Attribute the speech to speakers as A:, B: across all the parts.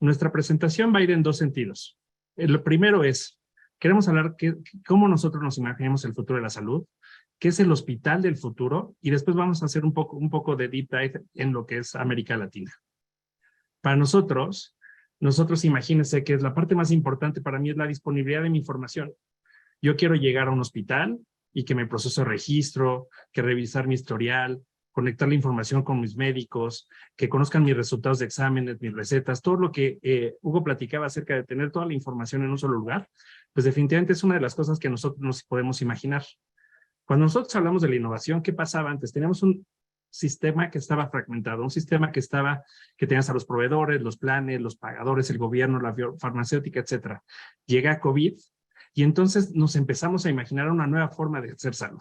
A: Nuestra presentación va a ir en dos sentidos. El primero es, queremos hablar cómo nosotros nos imaginamos el futuro de la salud, qué es el hospital del futuro, y después vamos a hacer un poco de deep dive en lo que es América Latina. Para nosotros imagínense que es la parte más importante para mí es la disponibilidad de mi información. Yo quiero llegar a un hospital y que me procese registro, que revisar mi historial, conectar la información con mis médicos, que conozcan mis resultados de exámenes, mis recetas, todo lo que Hugo platicaba acerca de tener toda la información en un solo lugar, pues definitivamente es una de las cosas que nosotros nos podemos imaginar. Cuando nosotros hablamos de la innovación, ¿qué pasaba antes? Teníamos un sistema que estaba fragmentado, un sistema que tenías a los proveedores, los planes, los pagadores, el gobierno, la farmacéutica, etcétera. Llega COVID y entonces nos empezamos a imaginar una nueva forma de hacer salud.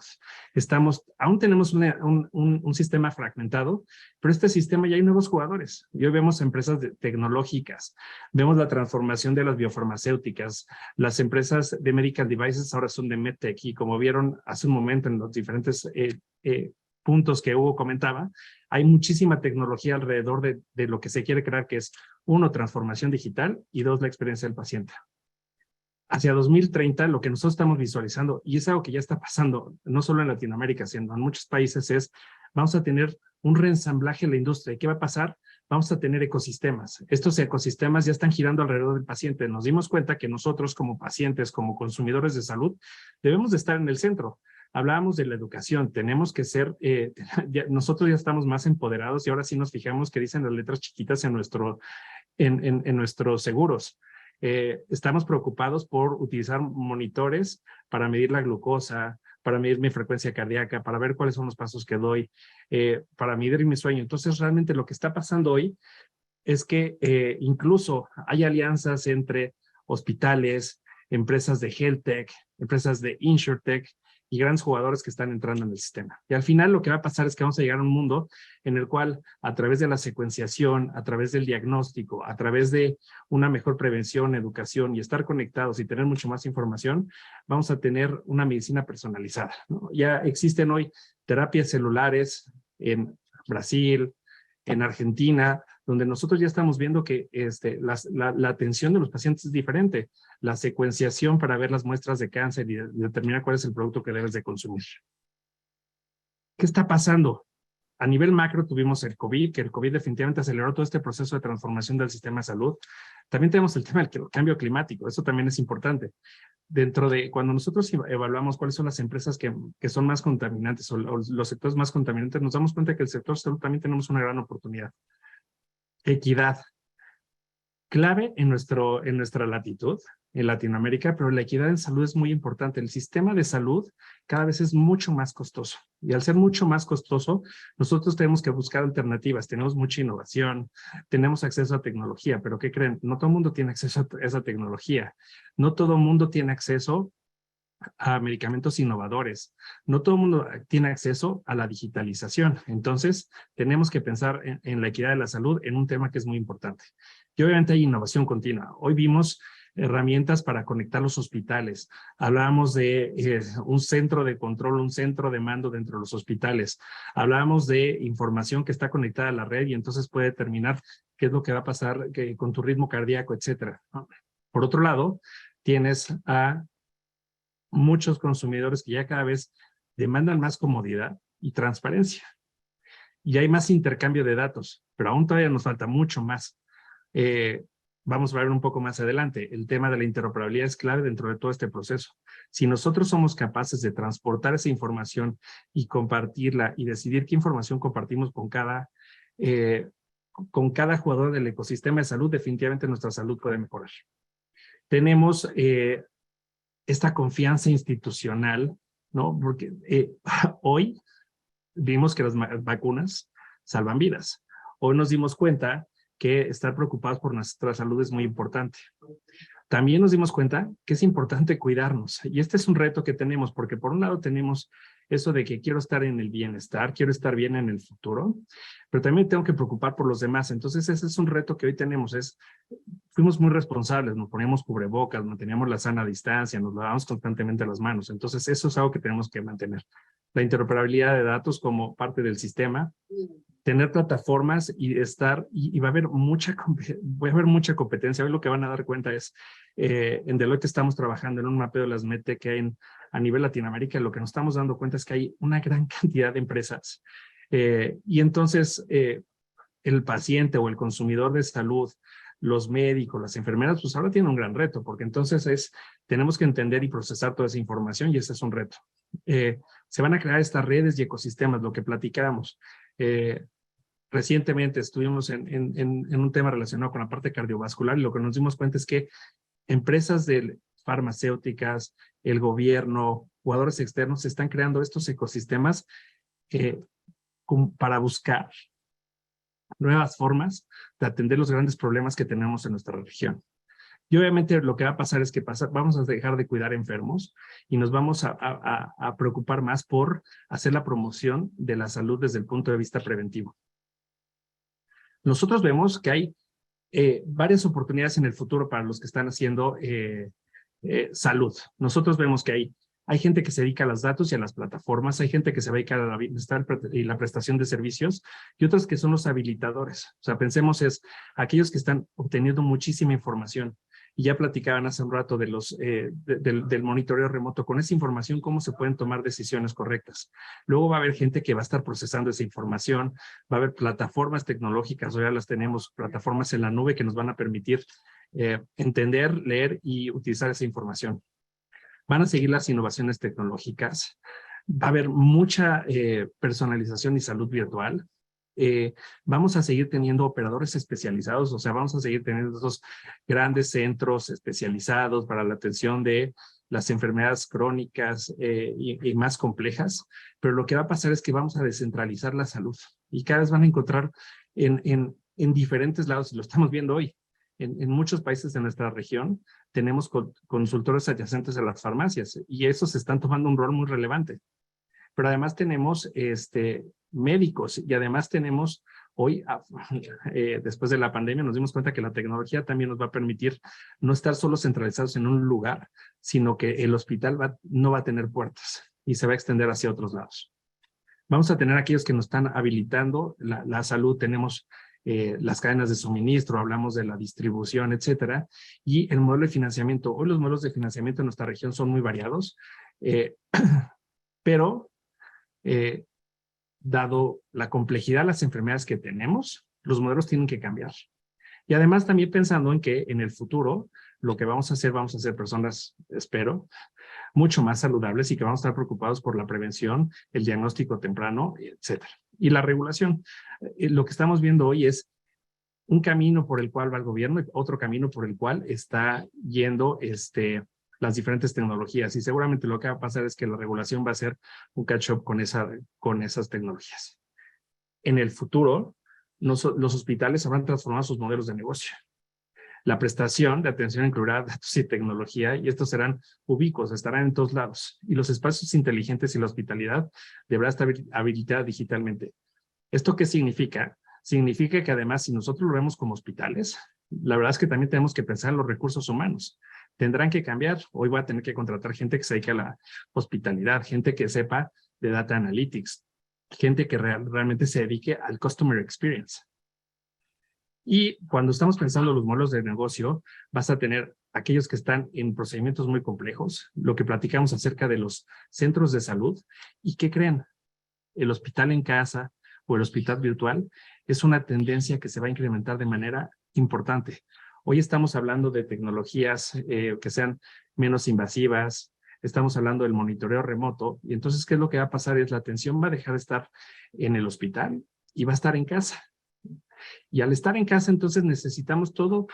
A: Aún tenemos un sistema fragmentado, pero este sistema ya hay nuevos jugadores. Hoy vemos empresas tecnológicas, vemos la transformación de las biofarmacéuticas, las empresas de medical devices ahora son de medtech y como vieron hace un momento en los diferentes puntos que Hugo comentaba, hay muchísima tecnología alrededor de lo que se quiere crear, que es, uno, transformación digital y dos, la experiencia del paciente. Hacia 2030, lo que nosotros estamos visualizando, y es algo que ya está pasando, no solo en Latinoamérica, sino en muchos países, es vamos a tener un reensamblaje en la industria. ¿Y qué va a pasar? Vamos a tener ecosistemas. Estos ecosistemas ya están girando alrededor del paciente. Nos dimos cuenta que nosotros como pacientes, como consumidores de salud, debemos de estar en el centro. Hablábamos de la educación, tenemos que ser, nosotros ya estamos más empoderados y ahora sí nos fijamos que dicen las letras chiquitas en nuestros seguros. Estamos preocupados por utilizar monitores para medir la glucosa, para medir mi frecuencia cardíaca, para ver cuáles son los pasos que doy, para medir mi sueño. Entonces, realmente lo que está pasando hoy es que incluso hay alianzas entre hospitales, empresas de health tech, empresas de insurtech, y grandes jugadores que están entrando en el sistema. Y al final lo que va a pasar es que vamos a llegar a un mundo en el cual a través de la secuenciación, a través del diagnóstico, a través de una mejor prevención, educación y estar conectados y tener mucho más información, vamos a tener una medicina personalizada, ¿no? Ya existen hoy terapias celulares en Brasil, en Argentina, donde nosotros ya estamos viendo que la atención de los pacientes es diferente. La secuenciación para ver las muestras de cáncer y determinar cuál es el producto que debes de consumir. ¿Qué está pasando? A nivel macro tuvimos el COVID, que el COVID definitivamente aceleró todo este proceso de transformación del sistema de salud. También tenemos el tema del cambio climático, eso también es importante. Dentro de, cuando nosotros evaluamos cuáles son las empresas que son más contaminantes o los sectores más contaminantes, nos damos cuenta que el sector salud también tenemos una gran oportunidad. Equidad. Clave en nuestra latitud, en Latinoamérica, pero la equidad en salud es muy importante. El sistema de salud cada vez es mucho más costoso. Y al ser mucho más costoso, nosotros tenemos que buscar alternativas. Tenemos mucha innovación, tenemos acceso a tecnología, pero ¿qué creen? No todo el mundo tiene acceso a esa tecnología. No todo el mundo tiene acceso a medicamentos innovadores. No todo el mundo tiene acceso a la digitalización. Entonces, tenemos que pensar en la equidad de la salud en un tema que es muy importante. Y obviamente hay innovación continua. Hoy vimos herramientas para conectar los hospitales. Hablábamos de un centro de control, un centro de mando dentro de los hospitales. Hablábamos de información que está conectada a la red y entonces puede determinar qué es lo que va a pasar con tu ritmo cardíaco, etcétera. Por otro lado, tienes a muchos consumidores que ya cada vez demandan más comodidad y transparencia. Y hay más intercambio de datos, pero aún todavía nos falta mucho más. Vamos a ver un poco más adelante. El tema de la interoperabilidad es clave dentro de todo este proceso. Si nosotros somos capaces de transportar esa información y compartirla y decidir qué información compartimos con cada jugador del ecosistema de salud, definitivamente nuestra salud puede mejorar. Tenemos esta confianza institucional, ¿no? Porque hoy vimos que las vacunas salvan vidas. Hoy nos dimos cuenta que estar preocupados por nuestra salud es muy importante. También nos dimos cuenta que es importante cuidarnos. Y este es un reto que tenemos, porque por un lado tenemos eso de que quiero estar en el bienestar, quiero estar bien en el futuro, pero también tengo que preocupar por los demás. Entonces ese es un reto que hoy tenemos. Fuimos muy responsables, nos poníamos cubrebocas, manteníamos la sana distancia, nos lavamos constantemente las manos. Entonces eso es algo que tenemos que mantener. La interoperabilidad de datos como parte del sistema. tener plataformas y va a haber mucha competencia. Hoy lo que van a dar cuenta es, en Deloitte estamos trabajando en un mapeo de las MET que hay a nivel Latinoamérica. Lo que nos estamos dando cuenta es que hay una gran cantidad de empresas. Y entonces el paciente o el consumidor de salud, los médicos, las enfermeras, pues ahora tienen un gran reto, porque entonces tenemos que entender y procesar toda esa información, y ese es un reto. Se van a crear estas redes y ecosistemas, lo que platicábamos. Recientemente estuvimos en un tema relacionado con la parte cardiovascular, y lo que nos dimos cuenta es que empresas farmacéuticas, el gobierno, jugadores externos, están creando estos ecosistemas para buscar nuevas formas de atender los grandes problemas que tenemos en nuestra región. Y obviamente lo que va a pasar es que vamos a dejar de cuidar enfermos y nos vamos a preocupar más por hacer la promoción de la salud desde el punto de vista preventivo. Nosotros vemos que hay varias oportunidades en el futuro para los que están haciendo salud. Nosotros vemos que hay gente que se dedica a los datos y a las plataformas, hay gente que se dedica a la bienestar y la prestación de servicios, y otros que son los habilitadores. O sea, pensemos aquellos que están obteniendo muchísima información. Y ya platicaban hace un rato del monitoreo remoto. Con esa información, ¿cómo se pueden tomar decisiones correctas? Luego va a haber gente que va a estar procesando esa información, va a haber plataformas tecnológicas, o ya las tenemos, plataformas en la nube que nos van a permitir entender, leer y utilizar esa información. Van a seguir las innovaciones tecnológicas, va a haber mucha personalización y salud virtual. Vamos a seguir teniendo operadores especializados, o sea, vamos a seguir teniendo esos grandes centros especializados para la atención de las enfermedades crónicas y más complejas, pero lo que va a pasar es que vamos a descentralizar la salud y cada vez van a encontrar en diferentes lados, y lo estamos viendo hoy. En muchos países de nuestra región tenemos consultores adyacentes a las farmacias y esos están tomando un rol muy relevante. Pero además tenemos médicos y además tenemos hoy, después de la pandemia, nos dimos cuenta que la tecnología también nos va a permitir no estar solo centralizados en un lugar, sino que el hospital no va a tener puertas y se va a extender hacia otros lados. Vamos a tener aquellos que nos están habilitando la salud, tenemos las cadenas de suministro, hablamos de la distribución, etcétera, y el modelo de financiamiento. Hoy los modelos de financiamiento en nuestra región son muy variados, pero dado la complejidad de las enfermedades que tenemos, los modelos tienen que cambiar. Y además también pensando en que en el futuro lo que vamos a ser personas, espero, mucho más saludables y que vamos a estar preocupados por la prevención, el diagnóstico temprano, etcétera. Y la regulación. Lo que estamos viendo hoy es un camino por el cual va el gobierno y otro camino por el cual está yendo las diferentes tecnologías. Y seguramente lo que va a pasar es que la regulación va a ser un catch-up con esas tecnologías. En el futuro, los hospitales habrán transformado sus modelos de negocio. La prestación de atención incluirá datos y tecnología, y estos serán ubicuos, estarán en todos lados. Y los espacios inteligentes y la hospitalidad deberá estar habilitada digitalmente. ¿Esto qué significa? Significa que además, si nosotros lo vemos como hospitales, la verdad es que también tenemos que pensar en los recursos humanos. Tendrán que cambiar. Hoy voy a tener que contratar gente que se dedique a la hospitalidad, gente que sepa de data analytics, gente que realmente se dedique al customer experience. Y cuando estamos pensando en los modelos de negocio, vas a tener aquellos que están en procedimientos muy complejos, lo que platicamos acerca de los centros de salud, y ¿qué creen? El hospital en casa o el hospital virtual es una tendencia que se va a incrementar de manera importante. Hoy estamos hablando de tecnologías que sean menos invasivas, estamos hablando del monitoreo remoto, y entonces, ¿qué es lo que va a pasar? Es la atención va a dejar de estar en el hospital y va a estar en casa. Y al estar en casa, entonces necesitamos todo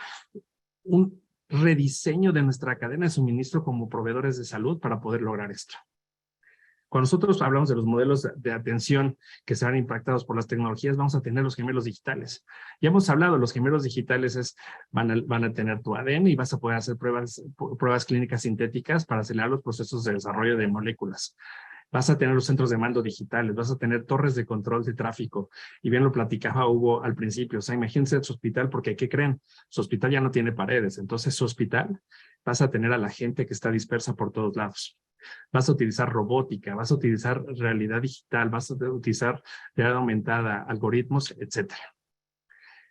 A: un rediseño de nuestra cadena de suministro como proveedores de salud para poder lograr esto. Cuando nosotros hablamos de los modelos de atención que serán impactados por las tecnologías, vamos a tener los gemelos digitales. Ya hemos hablado, los gemelos digitales van a tener tu ADN y vas a poder hacer pruebas clínicas sintéticas para acelerar los procesos de desarrollo de moléculas. Vas a tener los centros de mando digitales, vas a tener torres de control de tráfico. Y bien lo platicaba Hugo al principio. O sea, imagínense su hospital, porque ¿qué creen? Su hospital ya no tiene paredes. Entonces, su hospital vas a tener a la gente que está dispersa por todos lados. Vas a utilizar robótica, vas a utilizar realidad digital, vas a utilizar realidad aumentada, algoritmos, etcétera.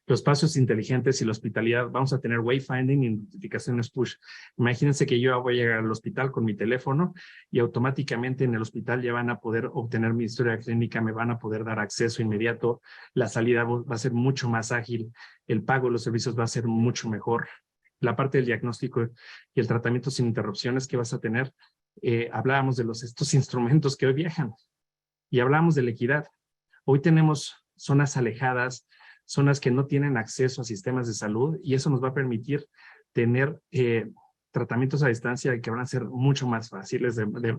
A: Los espacios inteligentes y la hospitalidad, vamos a tener wayfinding y notificaciones push. Imagínense que yo voy a llegar al hospital con mi teléfono y automáticamente en el hospital ya van a poder obtener mi historia clínica, me van a poder dar acceso inmediato, la salida va a ser mucho más ágil, el pago de los servicios va a ser mucho mejor. La parte del diagnóstico y el tratamiento sin interrupciones que vas a tener, hablábamos de estos instrumentos que hoy viajan y hablábamos de la equidad. Hoy tenemos zonas alejadas, zonas que no tienen acceso a sistemas de salud y eso nos va a permitir tener tratamientos a distancia que van a ser mucho más fáciles de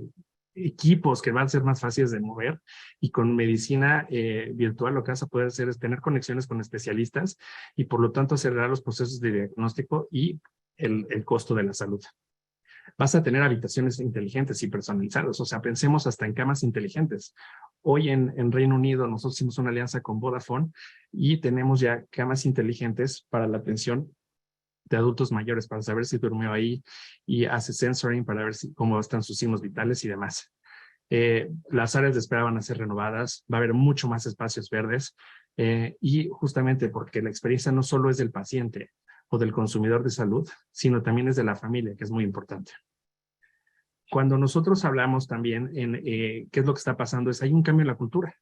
A: equipos que van a ser más fáciles de mover y con medicina virtual lo que vas a poder hacer es tener conexiones con especialistas y por lo tanto acelerar los procesos de diagnóstico y el costo de la salud. Vas a tener habitaciones inteligentes y personalizadas, o sea, pensemos hasta en camas inteligentes. Hoy en Reino Unido nosotros hicimos una alianza con Vodafone y tenemos ya camas inteligentes para la atención de adultos mayores, para saber si durmió ahí y hace sensoring para ver cómo están sus signos vitales y demás. Las áreas de espera van a ser renovadas, va a haber mucho más espacios verdes y justamente porque la experiencia no solo es del paciente o del consumidor de salud, sino también es de la familia, que es muy importante. Cuando nosotros hablamos también en qué es lo que está pasando, hay un cambio en la cultura.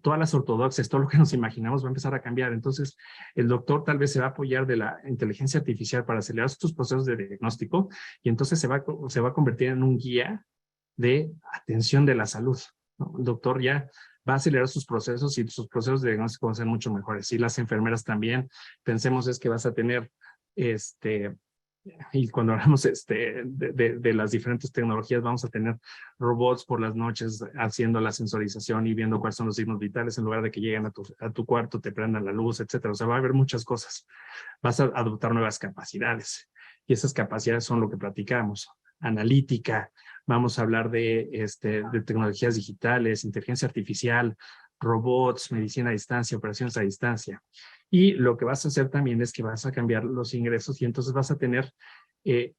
A: Todas las ortodoxias, todo lo que nos imaginamos va a empezar a cambiar. Entonces, el doctor tal vez se va a apoyar de la inteligencia artificial para acelerar estos procesos de diagnóstico y entonces se va a convertir en un guía de atención de la salud, ¿no? El doctor ya va a acelerar sus procesos y sus procesos de diagnóstico van a ser mucho mejores. Y las enfermeras también, pensemos es que vas a tener y cuando hablamos de las diferentes tecnologías, vamos a tener robots por las noches haciendo la sensorización y viendo cuáles son los signos vitales en lugar de que lleguen a tu cuarto, te prendan la luz, etcétera. O sea, va a haber muchas cosas. Vas a adoptar nuevas capacidades y esas capacidades son lo que platicamos. Analítica, vamos a hablar de tecnologías digitales, inteligencia artificial, robots, medicina a distancia, operaciones a distancia. Y lo que vas a hacer también es que vas a cambiar los ingresos y entonces vas a tener,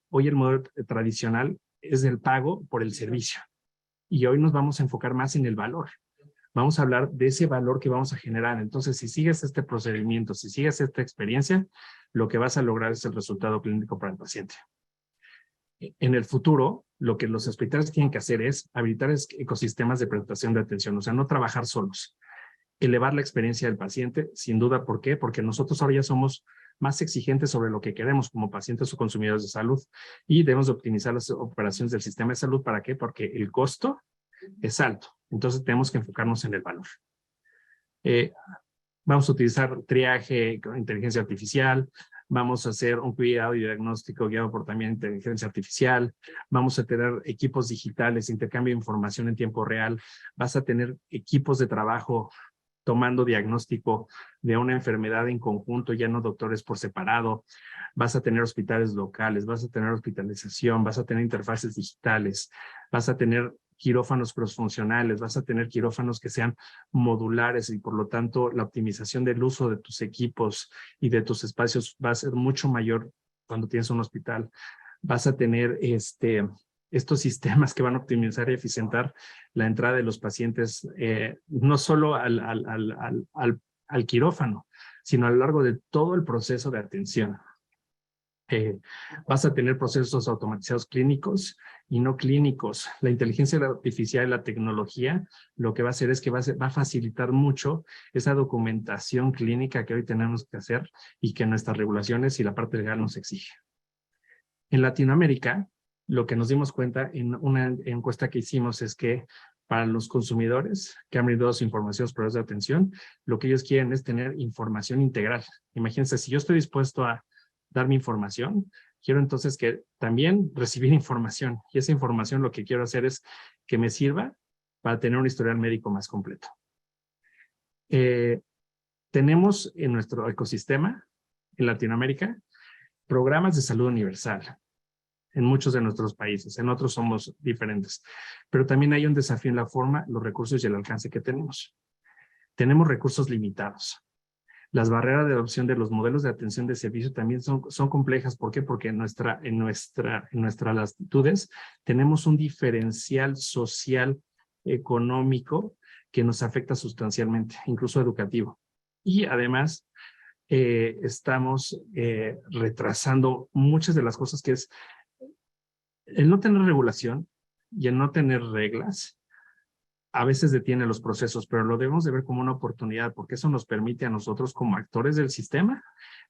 A: hoy el modelo tradicional es del pago por el servicio. Y hoy nos vamos a enfocar más en el valor. Vamos a hablar de ese valor que vamos a generar. Entonces, si sigues este procedimiento, si sigues esta experiencia, lo que vas a lograr es el resultado clínico para el paciente. En el futuro, lo que los hospitales tienen que hacer es habilitar ecosistemas de prestación de atención, o sea, no trabajar solos. Elevar la experiencia del paciente, sin duda. ¿Por qué? Porque nosotros ahora ya somos más exigentes sobre lo que queremos como pacientes o consumidores de salud y debemos optimizar las operaciones del sistema de salud. ¿Para qué? Porque el costo es alto. Entonces tenemos que enfocarnos en el valor. Vamos a utilizar triaje con inteligencia artificial, vamos a hacer un cuidado y diagnóstico guiado por también inteligencia artificial, vamos a tener equipos digitales, intercambio de información en tiempo real, vas a tener equipos de trabajo tomando diagnóstico de una enfermedad en conjunto, ya no doctores por separado, vas a tener hospitales locales, vas a tener hospitalización, vas a tener interfaces digitales, vas a tener quirófanos crossfuncionales, vas a tener quirófanos que sean modulares y por lo tanto la optimización del uso de tus equipos y de tus espacios va a ser mucho mayor cuando tienes un hospital. Vas a tener estos sistemas que van a optimizar y eficientar la entrada de los pacientes, no solo al quirófano, sino a lo largo de todo el proceso de atención. Vas a tener procesos automatizados clínicos y no clínicos. La inteligencia artificial y la tecnología lo que va a hacer es que va a facilitar mucho esa documentación clínica que hoy tenemos que hacer y que nuestras regulaciones y la parte legal nos exige. En Latinoamérica, lo que nos dimos cuenta en una encuesta que hicimos es que para los consumidores que han brindado su información a los proveedores de atención, lo que ellos quieren es tener información integral. Imagínense, si yo estoy dispuesto a dar mi información, quiero entonces que también recibir información. Y esa información lo que quiero hacer es que me sirva para tener un historial médico más completo. Tenemos en nuestro ecosistema, en Latinoamérica, programas de salud universal. en muchos de nuestros países, en otros somos diferentes. Pero también hay un desafío en la forma, los recursos y el alcance que tenemos. Tenemos recursos limitados. Las barreras de adopción de los modelos de atención de servicio también son complejas. ¿Por qué? Porque en nuestras latitudes tenemos un diferencial social, económico, que nos afecta sustancialmente, incluso educativo. Y además, estamos retrasando muchas de las cosas que es el no tener regulación y el no tener reglas. A veces detiene los procesos, pero lo debemos de ver como una oportunidad, porque eso nos permite a nosotros como actores del sistema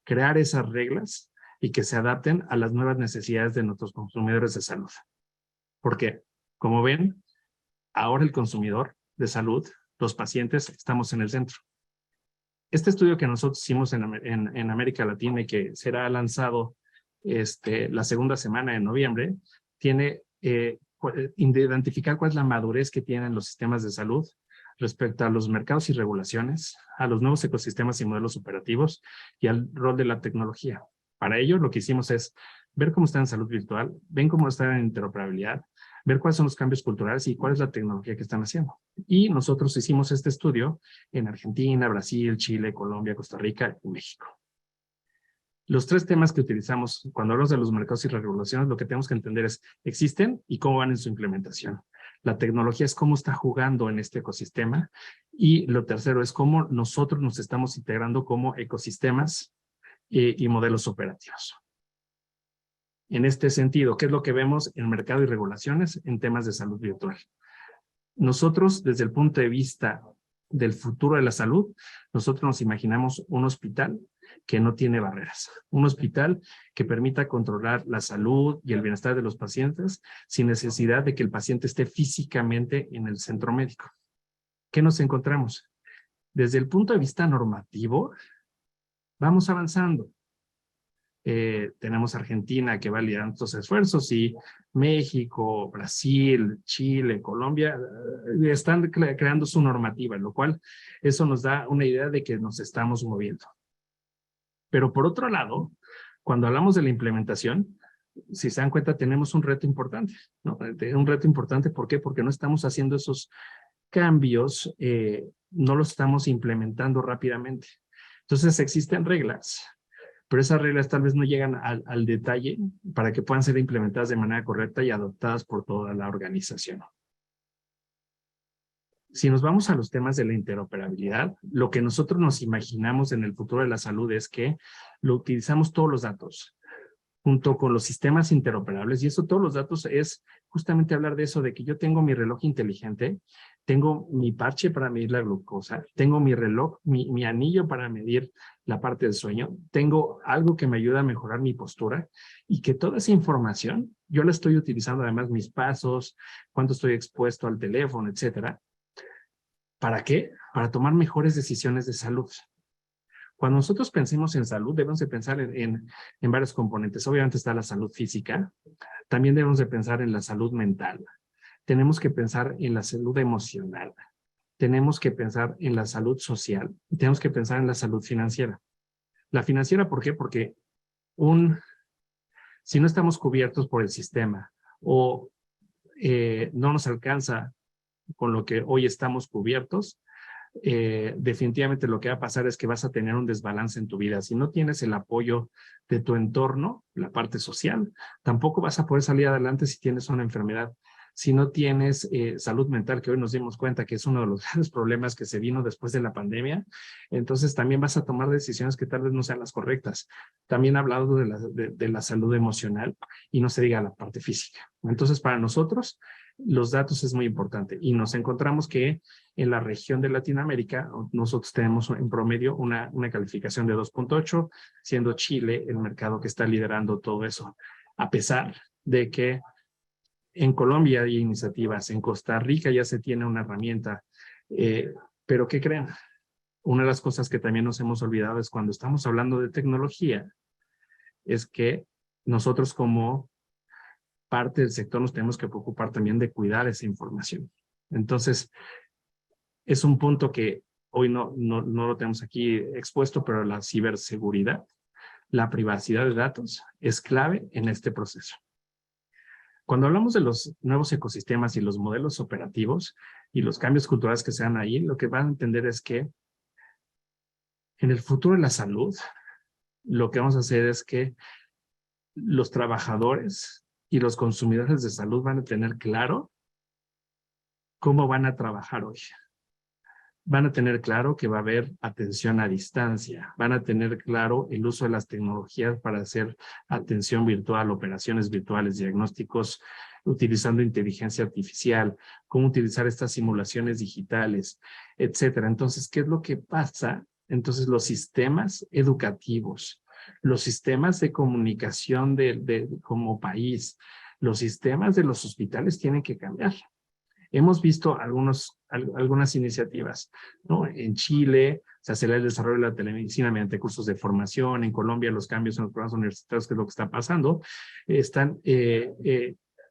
A: crear esas reglas y que se adapten a las nuevas necesidades de nuestros consumidores de salud. Porque, como ven, ahora el consumidor de salud, los pacientes, estamos en el centro. Este estudio que nosotros hicimos en América Latina y que será lanzado la segunda semana de noviembre, tiene identificar cuál es la madurez que tienen los sistemas de salud respecto a los mercados y regulaciones, a los nuevos ecosistemas y modelos operativos y al rol de la tecnología. Para ello, lo que hicimos es ver cómo está en salud virtual, ven cómo está en interoperabilidad, ver cuáles son los cambios culturales y cuál es la tecnología que están haciendo. Y nosotros hicimos este estudio en Argentina, Brasil, Chile, Colombia, Costa Rica y México. Los tres temas que utilizamos cuando hablamos de los mercados y regulaciones, lo que tenemos que entender es, ¿existen y cómo van en su implementación? La tecnología es cómo está jugando en este ecosistema. Y lo tercero es cómo nosotros nos estamos integrando como ecosistemas y modelos operativos. En este sentido, ¿qué es lo que vemos en mercado y regulaciones en temas de salud virtual? Nosotros, desde el punto de vista del futuro de la salud, nosotros nos imaginamos un hospital que no tiene barreras. Un hospital que permita controlar la salud y el bienestar de los pacientes sin necesidad de que el paciente esté físicamente en el centro médico. ¿Qué nos encontramos? Desde el punto de vista normativo, vamos avanzando. Tenemos Argentina que va liderando estos esfuerzos y México, Brasil, Chile, Colombia están creando su normativa, lo cual eso nos da una idea de que nos estamos moviendo. Pero por otro lado, cuando hablamos de la implementación, si se dan cuenta, tenemos un reto importante, ¿no? Un reto importante, ¿por qué? Porque no estamos haciendo esos cambios, no los estamos implementando rápidamente. Entonces existen reglas, pero esas reglas tal vez no llegan al detalle para que puedan ser implementadas de manera correcta y adoptadas por toda la organización. Si nos vamos a los temas de la interoperabilidad, lo que nosotros nos imaginamos en el futuro de la salud es que lo utilizamos todos los datos junto con los sistemas interoperables, y eso, todos los datos, es justamente hablar de eso, de que yo tengo mi reloj inteligente, tengo mi parche para medir la glucosa, tengo mi reloj, mi anillo para medir la parte del sueño, tengo algo que me ayuda a mejorar mi postura, y que toda esa información, yo la estoy utilizando, además mis pasos, cuánto estoy expuesto al teléfono, etcétera. ¿Para qué? Para tomar mejores decisiones de salud. Cuando nosotros pensemos en salud, debemos de pensar en varios componentes. Obviamente está la salud física, también debemos de pensar en la salud mental, tenemos que pensar en la salud emocional, tenemos que pensar en la salud social y tenemos que pensar en la salud financiera. La financiera, ¿por qué? Porque si no estamos cubiertos por el sistema o no nos alcanza con lo que hoy estamos cubiertos, definitivamente lo que va a pasar es que vas a tener un desbalance en tu vida. Si no tienes el apoyo de tu entorno, la parte social, tampoco vas a poder salir adelante si tienes una enfermedad. Si no tienes salud mental, que hoy nos dimos cuenta que es uno de los grandes problemas que se vino después de la pandemia, entonces también vas a tomar decisiones que tal vez no sean las correctas. También he hablado de la salud emocional y no se diga la parte física. Entonces, para nosotros, los datos es muy importante y nos encontramos que en la región de Latinoamérica nosotros tenemos en promedio una calificación de 2.8, siendo Chile el mercado que está liderando todo eso, a pesar de que en Colombia hay iniciativas, en Costa Rica ya se tiene una herramienta, pero ¿qué creen? Una de las cosas que también nos hemos olvidado es cuando estamos hablando de tecnología, es que nosotros como parte del sector nos tenemos que preocupar también de cuidar esa información. Entonces, es un punto que hoy no lo tenemos aquí expuesto, pero la ciberseguridad, la privacidad de datos es clave en este proceso. Cuando hablamos de los nuevos ecosistemas y los modelos operativos y los cambios culturales que se dan ahí, lo que van a entender es que en el futuro de la salud, lo que vamos a hacer es que los trabajadores y los consumidores de salud van a tener claro cómo van a trabajar hoy. Van a tener claro que va a haber atención a distancia, van a tener claro el uso de las tecnologías para hacer atención virtual, operaciones virtuales, diagnósticos utilizando inteligencia artificial, cómo utilizar estas simulaciones digitales, etcétera. Entonces, ¿qué es lo que pasa? Entonces, los sistemas educativos, los sistemas de comunicación como país, los sistemas de los hospitales tienen que cambiar. Hemos visto algunas iniciativas, ¿no? En Chile se acelera el desarrollo de la telemedicina mediante cursos de formación. En Colombia los cambios en los programas universitarios, que es lo que está pasando,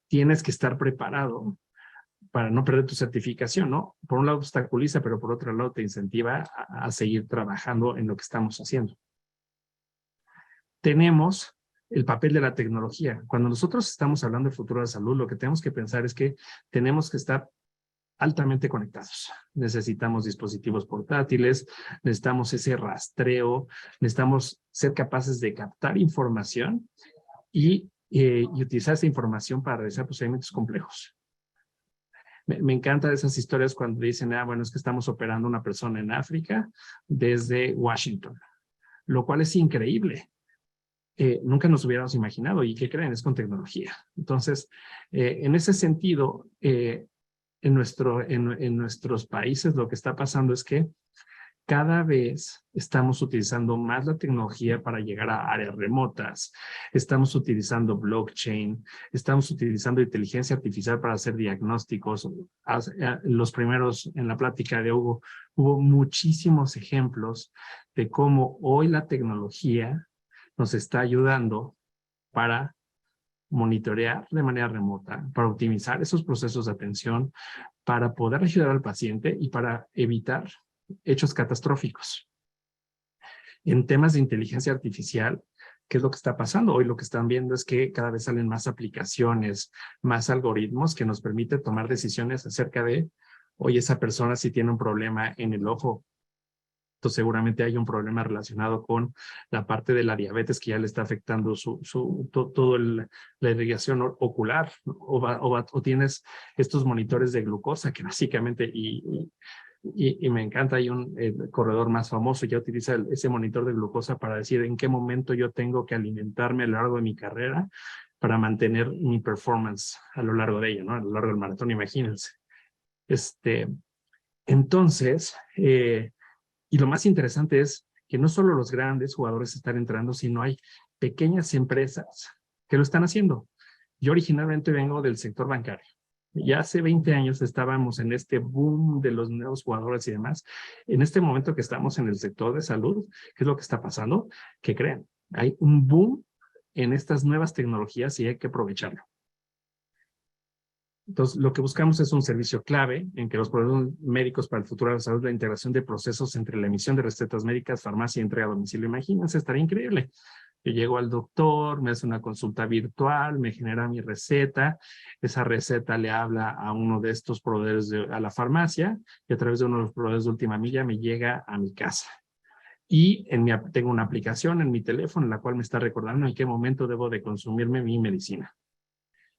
A: tienes que estar preparado para no perder tu certificación, ¿no? Por un lado obstaculiza, pero por otro lado te incentiva a seguir trabajando en lo que estamos haciendo. Tenemos el papel de la tecnología. Cuando nosotros estamos hablando del futuro de la salud, lo que tenemos que pensar es que tenemos que estar altamente conectados. Necesitamos dispositivos portátiles, necesitamos ese rastreo, necesitamos ser capaces de captar información y utilizar esa información para realizar procedimientos complejos. Me encantan esas historias cuando dicen, bueno, es que estamos operando a una persona en África desde Washington, lo cual es increíble. Nunca nos hubiéramos imaginado. ¿Y qué creen? Es con tecnología. Entonces, en ese sentido, en nuestros países lo que está pasando es que cada vez estamos utilizando más la tecnología para llegar a áreas remotas, estamos utilizando blockchain, estamos utilizando inteligencia artificial para hacer diagnósticos. Los primeros, en la plática de Hugo, hubo muchísimos ejemplos de cómo hoy la tecnología nos está ayudando para monitorear de manera remota, para optimizar esos procesos de atención, para poder ayudar al paciente y para evitar hechos catastróficos. En temas de inteligencia artificial, ¿qué es lo que está pasando? Hoy lo que están viendo es que cada vez salen más aplicaciones, más algoritmos que nos permiten tomar decisiones acerca de, oye, esa persona si tiene un problema en el ojo, entonces seguramente hay un problema relacionado con la parte de la diabetes que ya le está afectando toda la irrigación ocular, o tienes estos monitores de glucosa que básicamente, y me encanta, hay el corredor más famoso ya utiliza ese monitor de glucosa para decir en qué momento yo tengo que alimentarme a lo largo de mi carrera para mantener mi performance a lo largo de ella, ¿no? A lo largo del maratón, imagínense. Entonces, y lo más interesante es que no solo los grandes jugadores están entrando, sino hay pequeñas empresas que lo están haciendo. Yo originalmente vengo del sector bancario. Ya hace 20 años estábamos en este boom de los nuevos jugadores y demás. En este momento que estamos en el sector de salud, ¿qué es lo que está pasando? ¿Qué creen? Hay un boom en estas nuevas tecnologías y hay que aprovecharlo. Entonces, lo que buscamos es un servicio clave en que los proveedores médicos para el futuro de la salud, la integración de procesos entre la emisión de recetas médicas, farmacia y entrega a domicilio. Imagínense, estaría increíble. Yo llego al doctor, me hace una consulta virtual, me genera mi receta, esa receta le habla a uno de estos proveedores a la farmacia y a través de uno de los proveedores de última milla me llega a mi casa. Y tengo una aplicación en mi teléfono en la cual me está recordando en qué momento debo de consumirme mi medicina.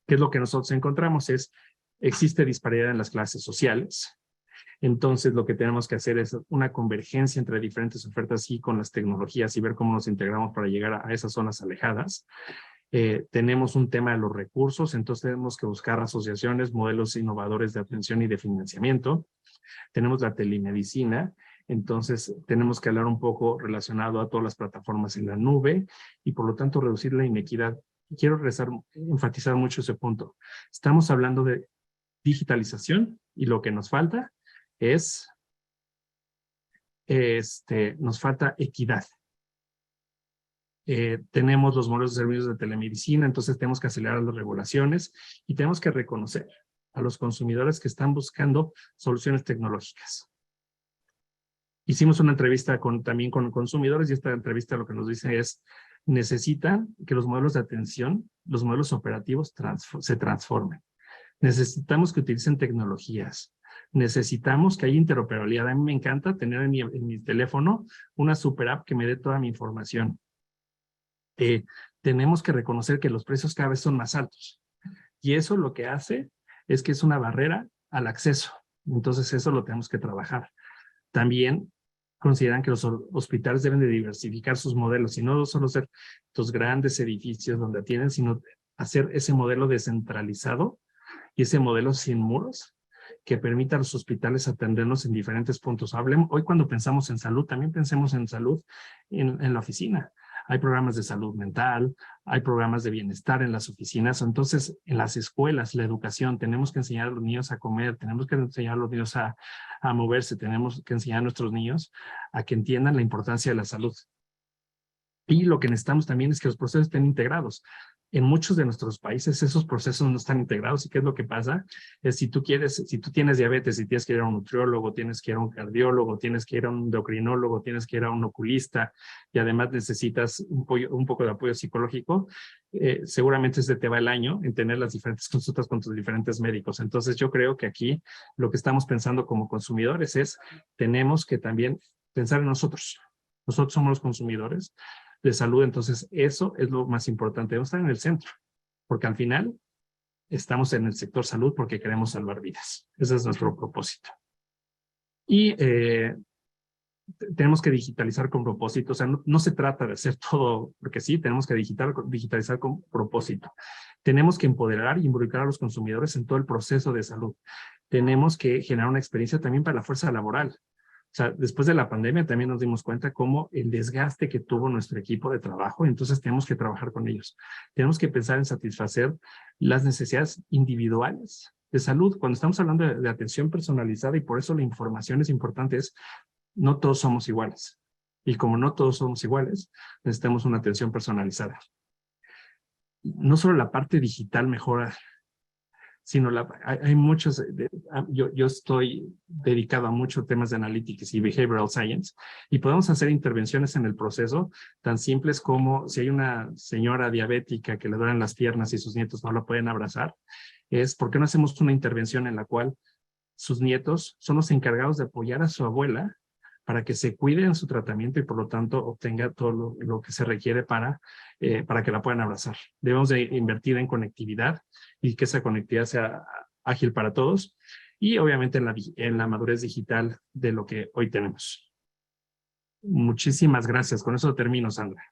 A: ¿Qué es lo que nosotros encontramos? Existe disparidad en las clases sociales. Entonces, lo que tenemos que hacer es una convergencia entre diferentes ofertas y con las tecnologías y ver cómo nos integramos para llegar a esas zonas alejadas. Tenemos un tema de los recursos, entonces tenemos que buscar asociaciones, modelos innovadores de atención y de financiamiento. Tenemos la telemedicina, entonces tenemos que hablar un poco relacionado a todas las plataformas en la nube y por lo tanto reducir la inequidad. Quiero enfatizar mucho ese punto. Estamos hablando de digitalización y lo que nos falta es, nos falta equidad. Tenemos los modelos de servicios de telemedicina, entonces tenemos que acelerar las regulaciones y tenemos que reconocer a los consumidores que están buscando soluciones tecnológicas. Hicimos una entrevista también con consumidores y esta entrevista lo que nos dice es, necesitan que los modelos de atención, los modelos operativos se transformen. Necesitamos que utilicen tecnologías. Necesitamos que haya interoperabilidad. A mí me encanta tener en mi teléfono una super app que me dé toda mi información. Tenemos que reconocer que los precios cada vez son más altos. Y eso lo que hace es que es una barrera al acceso. Entonces eso lo tenemos que trabajar. También consideran que los hospitales deben de diversificar sus modelos y no solo ser estos grandes edificios donde atienden, sino hacer ese modelo descentralizado y ese modelo sin muros que permita a los hospitales atendernos en diferentes puntos. Hoy cuando pensamos en salud, también pensemos en salud en la oficina. Hay programas de salud mental, hay programas de bienestar en las oficinas. Entonces, en las escuelas, la educación, tenemos que enseñar a los niños a comer, tenemos que enseñar a los niños a moverse, tenemos que enseñar a nuestros niños a que entiendan la importancia de la salud. Y lo que necesitamos también es que los procesos estén integrados. En muchos de nuestros países esos procesos no están integrados. ¿Y qué es lo que pasa? Es si tú tienes diabetes y tienes que ir a un nutriólogo, tienes que ir a un cardiólogo, tienes que ir a un endocrinólogo, tienes que ir a un oculista y además necesitas un poco de apoyo psicológico, seguramente se te va el año en tener las diferentes consultas con tus diferentes médicos. Entonces yo creo que aquí lo que estamos pensando como consumidores es tenemos que también pensar en nosotros. Nosotros somos los consumidores de salud, entonces eso es lo más importante, debemos estar en el centro, porque al final estamos en el sector salud porque queremos salvar vidas. Ese es nuestro propósito. Y tenemos que digitalizar con propósito, o sea, no se trata de hacer todo, porque sí, tenemos que digitalizar con propósito. Tenemos que empoderar y involucrar a los consumidores en todo el proceso de salud. Tenemos que generar una experiencia también para la fuerza laboral. O sea, después de la pandemia también nos dimos cuenta cómo el desgaste que tuvo nuestro equipo de trabajo, entonces tenemos que trabajar con ellos. Tenemos que pensar en satisfacer las necesidades individuales de salud. Cuando estamos hablando de atención personalizada y por eso la información es importante, no todos somos iguales. Y como no todos somos iguales, necesitamos una atención personalizada. No solo la parte digital mejora, sino hay muchos, yo estoy dedicado a muchos temas de analytics y behavioral science, y podemos hacer intervenciones en el proceso tan simples como si hay una señora diabética que le duelen las piernas y sus nietos no la pueden abrazar, es ¿por qué no hacemos una intervención en la cual sus nietos son los encargados de apoyar a su abuela para que se cuide en su tratamiento y por lo tanto obtenga todo lo que se requiere para que la puedan abrazar? Debemos de invertir en conectividad y que esa conectividad sea ágil para todos y obviamente en la madurez digital de lo que hoy tenemos. Muchísimas gracias. Con eso termino, Sandra.